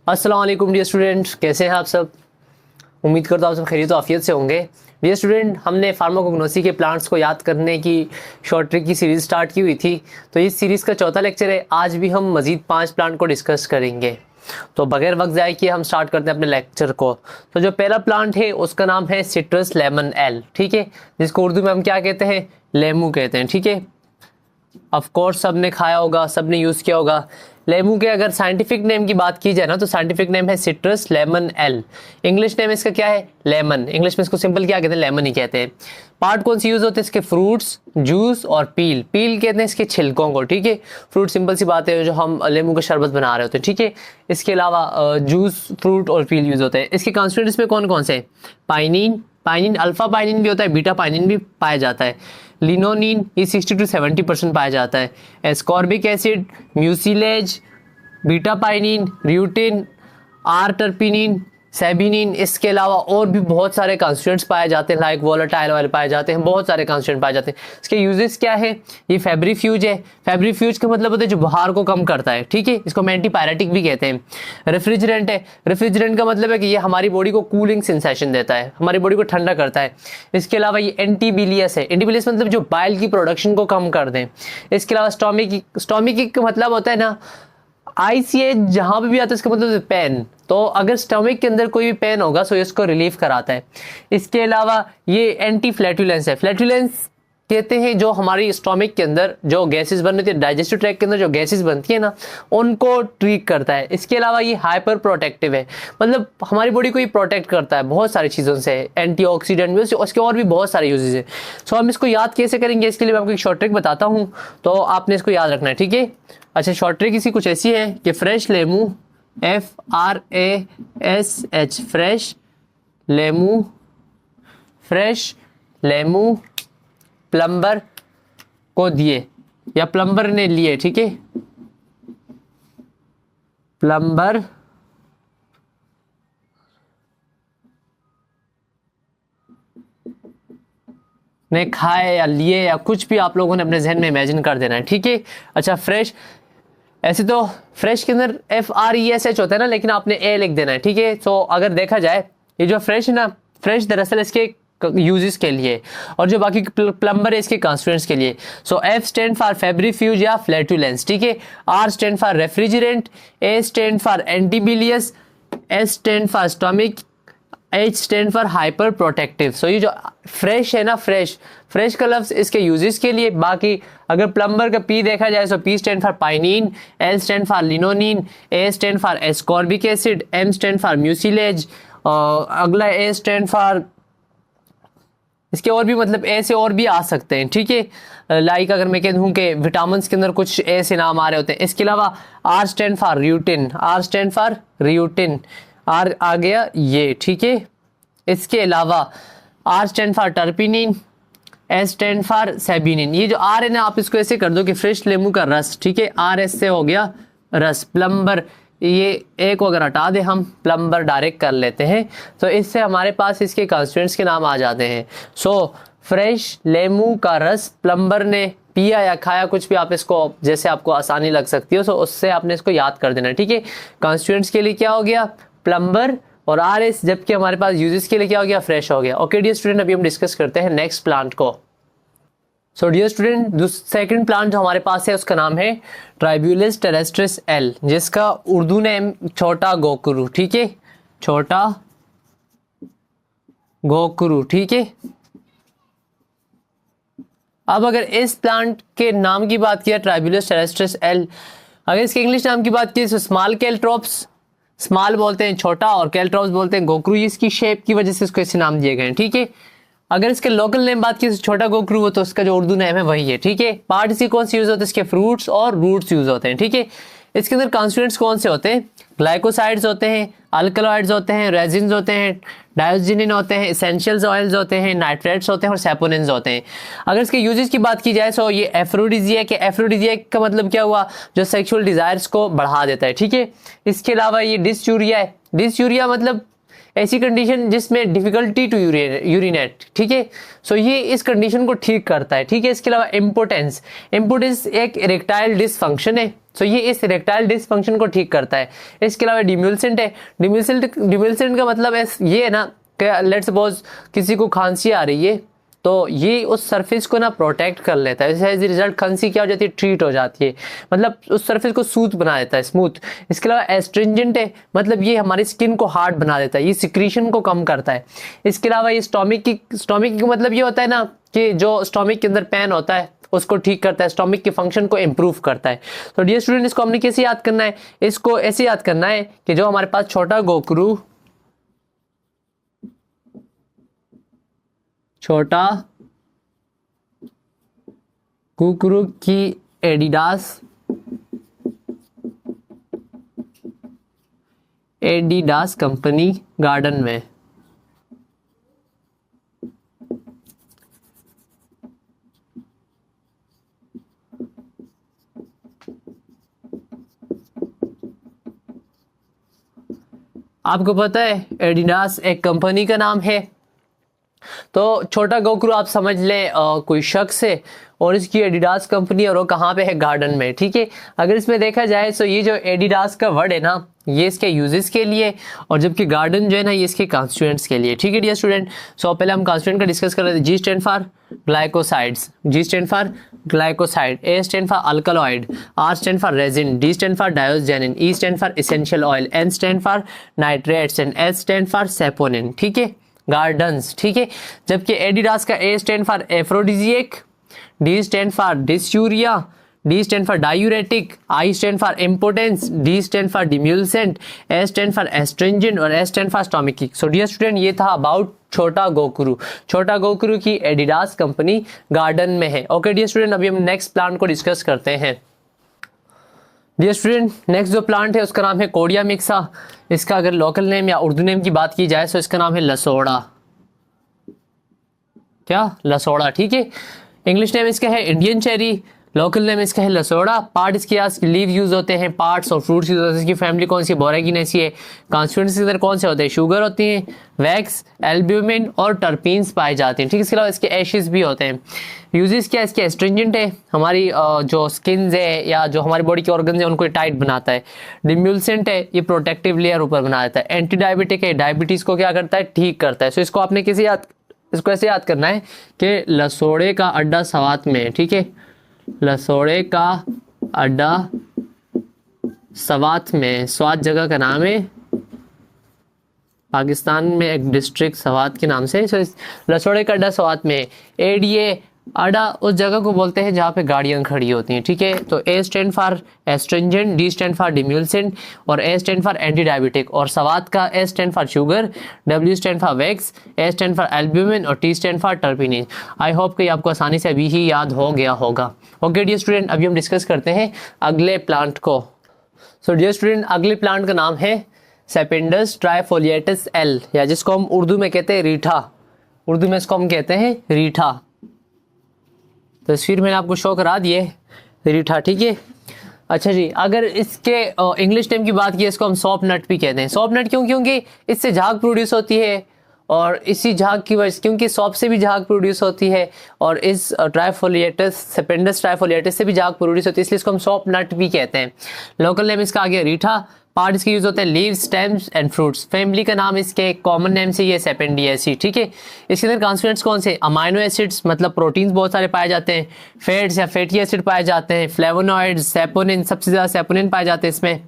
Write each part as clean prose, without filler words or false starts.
अस्सलाम वालेकुम dear student, कैसे हैं आप सब। उम्मीद करता हूँ आप सब खैरियत आफियत से होंगे। डियर स्टूडेंट, हमने फार्माकोग्नोसी के प्लांट्स को याद करने की शॉर्ट ट्रिक की सीरीज़ स्टार्ट की हुई थी। तो इस सीरीज़ का चौथा लेक्चर है। आज भी हम मज़ीद 5 प्लांट को डिस्कस करेंगे। तो बगैर वक्त ज़ाय किए हम स्टार्ट करते हैं अपने लेक्चर को। तो जो पहला प्लांट है उसका नाम है सिट्रस लेमन एल, ठीक है, जिसको उर्दू में हम क्या कहते हैं, लेमू कहते हैं, ठीक है। ऑफ कोर्स सबने खाया होगा, सबने यूज़ किया होगा। लेमू के अगर साइंटिफिक नेम की बात की जाए ना, तो साइंटिफिक नेम है citrus lemon L. English name इसका क्या है, लेमन। इंग्लिश में इसको सिंपल क्या कहते हैं, लेमन ही कहते हैं। पार्ट कौन से यूज होते हैं इसके, फ्रूट्स, जूस और पील। पील कहते हैं इसके छिलकों को, ठीक है। फ्रूट सिंपल सी बात है, जो हम लेमू का शरबत बना रहे होते हैं, ठीक है। इसके अलावा जूस, फ्रूट और पील यूज होते हैं। इसके कॉन्स्टिट्यूएंट्स में कौन कौन से, पाइनिन, पाइनिन अल्फा पाइनिन भी होता है, बीटा पाइनिन भी पाया जाता है। लिनोनिन ये 60 to 70% पाया जाता है। Ascorbic acid, mucilage, beta pinene, rutin, R terpinene, sabinene. इसके अलावा और भी बहुत सारे कॉन्स्टिट्यूएंट्स पाए जाते हैं, लाइक वोलेटाइल ऑयल पाए जाते हैं, बहुत सारे कॉन्स्टिट्यूएंट पाए जाते हैं। इसके यूजेस क्या है, ये फेब्रिफ्यूज है। फेब्रिफ्यूज का मतलब होता है जो बुखार को कम करता है, ठीक है। इसको हम एंटीपायरेटिक भी कहते हैं। रेफ्रिजरेंट है। रेफ्रिजरेंट का मतलब है कि ये हमारी बॉडी को कूलिंग सेंसेशन देता है, हमारी बॉडी को ठंडा करता है। इसके अलावा ये एंटीबिलियस है। एंटीबिलियस मतलब जो बाइल की प्रोडक्शन को कम कर दें। इसके अलावा स्टोमिक का मतलब होता है ना, ICH जहां पे भी आता है इसका मतलब पेन। तो अगर स्टमक के अंदर कोई भी पेन होगा तो इसको रिलीफ कराता है। इसके अलावा ये एंटी फ्लैटुलेंस है। फ्लैटुलेंस कहते हैं जो हमारी स्टमक के अंदर जो गैसेस बनती है, डाइजेस्टिव ट्रैक्ट के अंदर जो गैसेस बनती है ना, उनको ट्रीट करता है। इसके अलावा ये हाइपर प्रोटेक्टिव है, मतलब हमारी बॉडी को ये प्रोटेक्ट करता है बहुत सारी चीज़ों से। एंटीऑक्सीडेंट भी, उसके और भी बहुत सारे यूजेस है। सो हम इसको याद कैसे करेंगे, इसके लिए मैं आपको एक शॉर्ट ट्रिक बताता हूँ, तो आपने इसको याद रखना है, ठीक है। अच्छा, शॉर्ट ट्रिक इसी कुछ ऐसी है कि फ्रेश लेमू, FRASH, फ्रेश लेमू, फ्रेश लेमू प्लम्बर को दिए या प्लम्बर ने लिए, ठीक है। प्लम्बर ने खाए या लिए या कुछ भी आप लोगों ने अपने जहन में इमेजिन कर देना है, ठीक है। अच्छा, फ्रेश, ऐसे तो फ्रेश के अंदर FRESH होता है ना, लेकिन आपने A लिख देना है, ठीक है। तो अगर देखा जाए ये जो फ्रेश है ना, फ्रेश दरअसल इसके यूजेस के लिए, और जो बाकी प्लम्बर है इसके कॉन्स्टिट्यूएंट्स के लिए। So F stand for febrifuge या फ्लैटुलेंस, ठीक है। R stand for refrigerant, A stand for antibilious, S stand for stomachic, H stand for hyper protective. So ये जो फ्रेश है ना, फ्रेश का लफ्ज इसके यूजेस के लिए। बाकी अगर प्लम्बर का P देखा जाए तो P stand for pinene, L stand for limonene, A stand for ascorbic acid, M stand for mucilage, अगला A स्टैंड फॉर, इसके और भी मतलब ए से और भी आ सकते हैं, ठीक है। लाइक अगर मैं कह दूं कि विटामिन के अंदर कुछ ए से नाम आ रहे होते हैं। इसके अलावा R stand for rutin, R stand for rutin, R आ गया ये, ठीक है। इसके अलावा R stand for terpinene, S stand for sabinene. ये जो आर है ना, आप इसको ऐसे कर दो कि फ्रेश लेमू का रस, ठीक है। आर एस से हो गया रस। प्लम्बर, ये एक को अगर हटा दे हम, प्लम्बर डायरेक्ट कर लेते हैं, तो इससे हमारे पास इसके कॉन्स्टिट्यूएंट्स के नाम आ जाते हैं। सो फ्रेश लेमू का रस प्लम्बर ने पिया या खाया, कुछ भी आप इसको जैसे आपको आसानी लग सकती हो, सो उससे आपने इसको याद कर देना, ठीक है। कॉन्स्टिट्यूएंट्स के लिए क्या हो गया, प्लम्बर और RS, जबकि हमारे पास यूजेस के लिए क्या हो गया, फ्रेश हो गया। ओके डियर स्टूडेंट, अभी हम डिस्कस करते हैं नेक्स्ट प्लांट को। So dear student, second plant जो हमारे पास है उसका नाम है ट्राइब्यूलिस टेरेस्ट्रिस एल, जिसका उर्दू नेम छोटा गोकरू, ठीक है। छोटा गोकरू, ठीक है। अब अगर इस प्लांट के नाम की बात किया, ट्राइब्यूलिस टेरेस्ट्रिस एल, अगर इसके इंग्लिश नाम की बात की तो स्मॉल कैल्ट्रोप्स, स्मॉल बोलते हैं छोटा, और कैल्ट्रोप्स बोलते हैं गोकरू। इसकी शेप की वजह से इसको ऐसे नाम दिए गए हैं, ठीक है। अगर इसके लोकल नेम बात की छोटा गोकरू हो, तो इसका जो उर्दू नेम है वही है, ठीक है। पार्ट इसके कौन से यूज होते हैं, इसके फ्रूट्स और रूट्स यूज होते हैं, ठीक है। इसके अंदर कॉन्स्टिट्यूएंट्स कौन से होते हैं, ग्लाइकोसाइड्स होते हैं, अल्कलॉइड्स होते हैं, रेजिन्स होते हैं, डायोजिनिन होते हैं, एसेंशियल्स ऑयल्स होते हैं, नाइट्रेट्स होते हैं और सैपोनिन्स होते हैं। अगर इसके यूजेस की बात की जाए तो ये एफ्रोडिजियक है। एफ्रोडिजियक का मतलब क्या हुआ, जो सेक्सुअल डिजायर्स को बढ़ा देता है, ठीक है। इसके अलावा ये डिस्यूरिया है। डिस्यूरिया मतलब ऐसी कंडीशन जिसमें डिफिकल्टी टू यूरिनेट, ठीक है। सो ये इस कंडीशन को ठीक करता है, ठीक है। इसके अलावा इम्पोटेंस, इम्पोटेंस एक इरेक्टाइल डिसफंक्शन है, सो ये इस इरेक्टाइल डिसफंक्शन को ठीक करता है। इसके अलावा डिम्यूल्सेंट है, डिम्यूल्सेंट का मतलब ये है ना कि लेट्स सपोज किसी को खांसी आ रही है तो ये उस सरफेस को ना प्रोटेक्ट कर लेता है, एज रिजल्ट खांसी क्या हो जाती है, ट्रीट हो जाती है, मतलब उस सरफेस को स्मूथ बना देता है, स्मूथ। इसके अलावा एस्ट्रिंजेंट है, मतलब ये हमारी स्किन को हार्ड बना देता है, ये सिक्रीशन को कम करता है। इसके अलावा ये स्टोमिक की मतलब ये होता है ना कि जो स्टोमिक के अंदर पेन होता है उसको ठीक करता है, स्टोमिक के फंक्शन को इंप्रूव करता है। तो डियर स्टूडेंट, इसको हमने कैसे याद करना है, इसको ऐसे याद करना है कि जो हमारे पास छोटा गोकुरु की एडिडास कंपनी गार्डन में आपको पता है एडिडास एक कंपनी का नाम है। तो छोटा गोकुरु आप समझ ले कोई शख्स है और इसकी एडिडास कंपनी और वो कहाँ पे है, गार्डन में, ठीक है। अगर इसमें देखा जाए तो ये जो एडिडास का वर्ड है ना ये इसके यूजेस के लिए और जबकि गार्डन जो है ना ये इसके कॉन्स्टिट्यूएंट्स के लिए, ठीक है डियर स्टूडेंट। सो पहले हम कॉन्स्टिट्यूएंट का डिस्कस कर रहे थे। G stand for glycosides, G stand for glycoside, A stand for alkaloid, R stand for resin, D stand for diosgenin, E stand for essential oil, N stand for nitrates and S stand for saponin, ठीक है, gardens, ठीक है। जबकि Adidas का A stand for aphrodisiac, D stand for dysuria, D stand for diuretic, I stand for impotence, D stand for demulcent, S stand for astringent और S stand for stomach. So dear student, ये था about छोटा गोकुरु की Adidas company garden में है। Okay dear student, अभी हम next plant को डिस्कस करते हैं। डियर स्टूडेंट, नेक्स्ट जो प्लांट है उसका नाम है कोडिया मिक्सा। इसका अगर लोकल नेम या उर्दू नेम की बात की जाए तो इसका नाम है लसोड़ा, क्या, लसोड़ा, ठीक है। इंग्लिश नेम इसका है इंडियन चेरी, लोकल नेम इसका है लसोड़ा। पार्ट इसके यहाँ लीव यूज होते हैं, पार्ट्स और फ्रूट्स यूज होते हैं। इसकी फैमिली कौन सी, बोरागिनेसी है। कॉन्स्टिट्यूएंट्स के अंदर कौन से होते हैं, शुगर होती है, वैक्स, एल्ब्यूमिन और टर्पीन्स पाए जाते हैं, ठीक है। इसके अलावा इसके एशेस भी होते हैं। यूजेस क्या, इसके एस्ट्रिंजेंट है, हमारी जो स्किन है या जो हमारी बॉडी के ऑर्गन है उनको टाइट बनाता है। डिम्यूल्सेंट है, ये प्रोटेक्टिव लेयर ऊपर बना देता है। एंटी डायबिटिक है, डायबिटीज को क्या करता है, ठीक करता है। सो इसको आपने इसको ऐसे याद करना है कि लसोड़े का अड्डा सवात में है, ठीक है, लसोड़े का अड्डा सवात में, स्वात जगह का नाम है, पाकिस्तान में एक डिस्ट्रिक्ट सवात के नाम से। लसोड़े का अड्डा सवात में। एडीए अड्डा उस जगह को बोलते हैं जहाँ पे गाड़ियाँ खड़ी होती हैं, ठीक है। तो A stand for astringent, D stand for demulcent और A stand for anti diabetic. और सवात का A stand for sugar, W stand for wax, A stand for albumin और T stand for terpinene. I hope कि आपको आसानी से अभी ही याद हो गया होगा। ओके डियर स्टूडेंट, अभी हम डिस्कस करते हैं अगले प्लांट को। सो डियर स्टूडेंट, अगले प्लांट का नाम है सेपेंडस ट्राइफोलिएटस एल, या जिसको हम उर्दू में कहते हैं रीठा, उर्दू में इसको हम कहते हैं रीठा। तस्वीर मैंने आपको शो करा दिए रीठा, ठीक है। अच्छा जी, अगर इसके इंग्लिश नेम की बात की, इसको हम सॉप नट भी कहते हैं। सॉप नट क्यों, क्योंकि इससे झाग प्रोड्यूस होती है और इसी झाग की वजह से, क्योंकि सॉप से भी झाग प्रोड्यूस होती है और इस ट्राइफोलिएटस, सेपेंडस ट्राइफोलिएटस से भी झाग प्रोड्यूस होती है, इसलिए इसको हम सॉप नट भी कहते हैं। लोकल नेम इसका आ गया रीठा। पार्ट इसके यूज होते हैं leave, stems and fruits. Family का नाम इसके कॉमन नेम से ये सेपेंडिएसी, ठीक है। इसके अंदर कॉन्स्टिट्यूएंट्स कौन से, अमाइनो एसिड्स, मतलब प्रोटीन्स बहुत सारे पाए जाते हैं, फैट्स या फैटी एसिड पाए जाते हैं, फ्लेवोनॉइड्स, सेपोनिन, सबसे ज्यादा सेपोनिन पाए जाते हैं इसमें,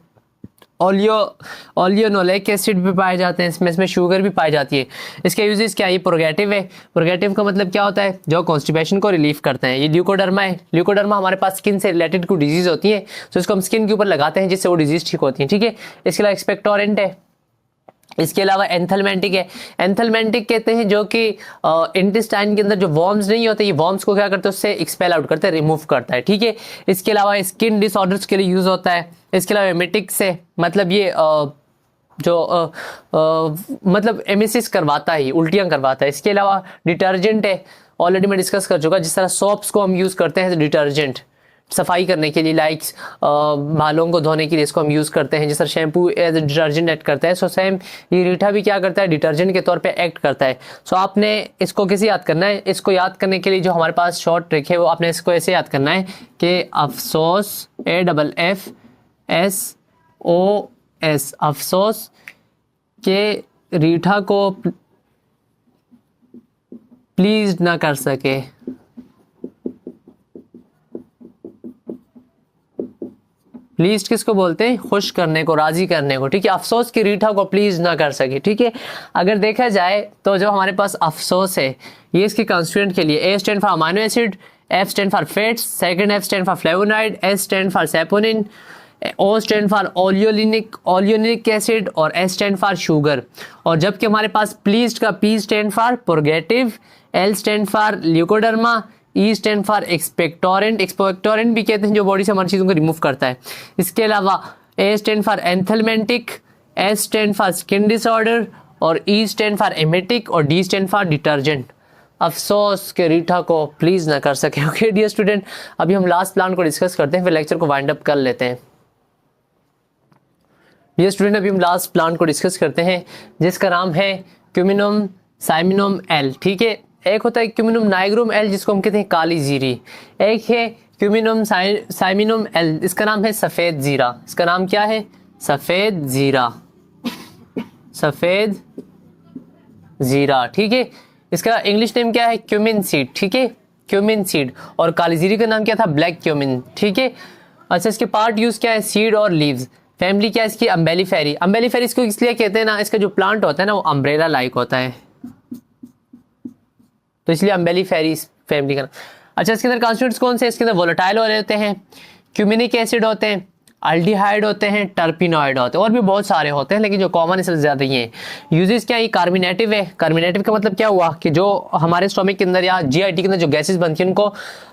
ओलियोनोलेक एसिड भी पाए जाते हैं इसमें शुगर भी पाई जाती है। इसके यूजेस क्या है, ये प्रोगेटिव है। प्रोगेटिव का मतलब क्या होता है, जो कॉन्स्टिपेशन को रिलीफ करते हैं। ये ल्यूकोडर्मा है। ल्यूकोडर्मा हमारे पास स्किन से रिलेटेड कोई डिजीज होती है तो इसको हम स्किन के ऊपर लगाते हैं जिससे वो डिजीज ठीक होती है, ठीक है। इसके अलावा एक्सपेक्टोरेंट है। इसके अलावा एंथलमेंटिक है। एंथलमेंटिक कहते हैं जो कि इंटेस्टाइन के अंदर जो वॉर्म्स नहीं होते, ये वॉर्म्स को क्या करते हैं, उससे एक्सपेल आउट करते हैं, रिमूव करता है, ठीक है। इसके अलावा स्किन डिसऑर्डर्स के लिए यूज होता है। इसके अलावा एमेटिक्स है, मतलब ये मतलब एमिसिस करवाता है, उल्टियां करवाता है। इसके अलावा डिटर्जेंट है, ऑलरेडी मैं डिस्कस कर चुका, जिस तरह सोप्स को हम यूज करते हैं डिटर्जेंट, सफाई करने के लिए, लाइक बालों को धोने के लिए इसको हम यूज़ करते हैं, जैसे shampoo as a detergent act करता है, सो सेम ये रीठा भी क्या करता है, डिटर्जेंट के तौर पे एक्ट करता है। सो आपने इसको कैसे याद करना है, इसको याद करने के लिए जो हमारे पास शॉर्ट ट्रिक है वो आपने इसको ऐसे याद करना है कि अफसोस, AFFSOS, अफसोस के रीठा को प्लीज ना कर सके। प्लीज किसको बोलते हैं, खुश करने को, राजी करने को, ठीक है। अफसोस की रीठा को प्लीज ना कर सके, ठीक है। अगर देखा जाए तो जो हमारे पास अफसोस है ये इसके कॉन्स्टिट्यूएंट के लिए A stand for amino acid, F stand for fats, second F stand for flavonoid, S stand for saponin, O stand for oleanolic acid और S स्टैंड फॉर शुगर। और जबकि हमारे पास प्लीज का P stand for purgative, L stand for leucoderma, E stand for expectorant, expectorant भी कहते हैं जो बॉडी से हमारी चीज़ों को रिमूव करता है। इसके अलावा A stand for anthelmintic, S stand for skin disorder और E स्टैंड फॉर एमेटिक और D स्टैंड फॉर डिटर्जेंट। अफसोस के रीठा को प्लीज ना कर सके। ओके डियर स्टूडेंट, अभी हम लास्ट प्लान को डिस्कस करते हैं, फिर लेक्चर को वाइंड अप कर लेते हैं। डियर स्टूडेंट, अभी हम लास्ट प्लांट को डिस्कस करते हैं जिसका नाम है क्यूमिनम साइमिनम एल, ठीक है। एक होता है क्यूमिनम नाइग्रोम एल जिसको हम कहते हैं काली जीरी, एक है क्यूमिनम साइमिनम एल, इसका नाम है सफ़ेद जीरा। इसका नाम क्या है, सफ़ेद जीरा, सफ़ेद जीरा, ठीक है। इसका इंग्लिश नेम क्या है, क्यूमिन सीड, ठीक है, क्यूमिन सीड। और काली जीरी का नाम क्या था, ब्लैक क्यूमिन, ठीक है। अच्छा, इसके पार्ट यूज क्या है, सीड और लीव्स। फैमिली क्या है इसकी, अम्बेलिफेरी। अम्बेलिफेरी इसको इसलिए कहते हैं ना, इसका जो प्लांट होता है ना वो अम्ब्रेला लाइक होता है, तो इसलिए अम्बेलिफेरी फैमिली का। अच्छा, इसके अंदर कॉन्स्टिट्यूएंट्स कौन से, इसके अंदर वोलेटाइल ऑयल होते हैं, क्यूमिनिक एसिड होते हैं, अल्डिहाइड होते हैं, टर्पिनॉइड होते हैं, और भी बहुत सारे होते हैं, लेकिन जो कॉमन है सबसे ज़्यादा ये है। यूजेस क्या है, कार्मिनेटिव है। कार्मिनेटिव का मतलब क्या हुआ कि जो हमारे स्टोमिक के अंदर या GIT के अंदर जो गैसेस बनती हैं उनको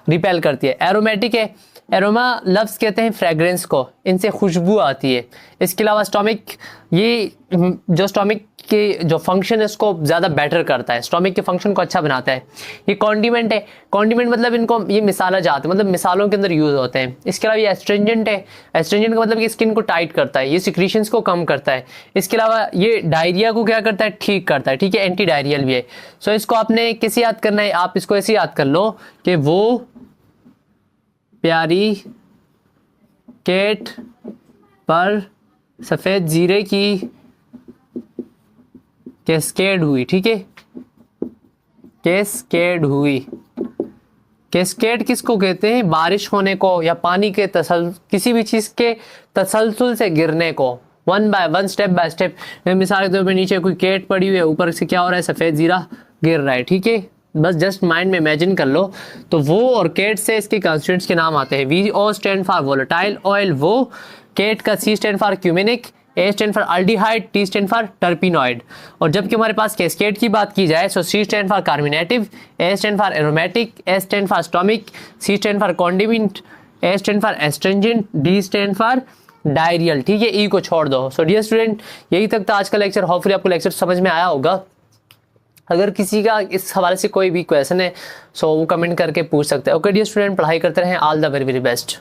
रिपेल करती है। एरोमेटिक है, एरोमा लफ्ज़ कहते हैं फ्रेगरेंस को, इनसे खुशबू आती है। इसके अलावा स्टोमिक, ये जो स्टोमिक के जो फंक्शन है उसको ज़्यादा बेटर करता है, स्टोमिक के फंक्शन को अच्छा बनाता है। ये कॉन्डिमेंट है, कॉन्डिमेंट मतलब इनको ये मिसाला जाते हैं, मतलब मिसालों के अंदर यूज़ होते हैं। इसके अलावा ये एस्ट्रिंजेंट है, एस्ट्रिंजेंट का मतलब कि स्किन को टाइट करता है, ये सिक्रीशंस को कम करता है। इसके अलावा ये डायरिया को क्या करता है, ठीक करता है, ठीक है, एंटी डायरियल भी है। सो इसको आपने कैसे याद करना है, आप इसको ऐसे याद कर लो कि वो प्यारी केट पर सफ़ेद जीरे की कैस्केड हुई, ठीक है, कैस्केड हुई। कैस्केड किसको कहते हैं, बारिश होने को या पानी के किसी भी चीज़ के तसलसल से गिरने को, one by one, step by step. मिसाल के तौर पर नीचे कोई केट पड़ी हुई है, ऊपर से क्या हो रहा है, सफ़ेद जीरा गिर रहा है, ठीक है। बस जस्ट माइंड में इमेजिन कर लो। तो वो और केट से इसके कॉन्स्टिट्यूएंट्स के नाम आते हैं। VO stand for volatile oil, वो, केट का C stand for cuminic, A stand for aldehyde, T stand for terpenoid. और जबकि हमारे पास कैस्केड की बात की जाए तो C stand for carminative, A stand for aromatic, S stand for stomachic, C stand for condiment, A stand for astringent, D stand for diarrhoeal, ठीक है। E को छोड़ दो। सो डियर स्टूडेंट, यही तक था आज का लेक्चर। होपफुली आपको लेक्चर समझ में आया होगा। अगर किसी का इस हवाले से कोई भी क्वेश्चन है सो वो कमेंट करके पूछ सकते हैं। ओके डियर स्टूडेंट, पढ़ाई करते रहें। All the very very best.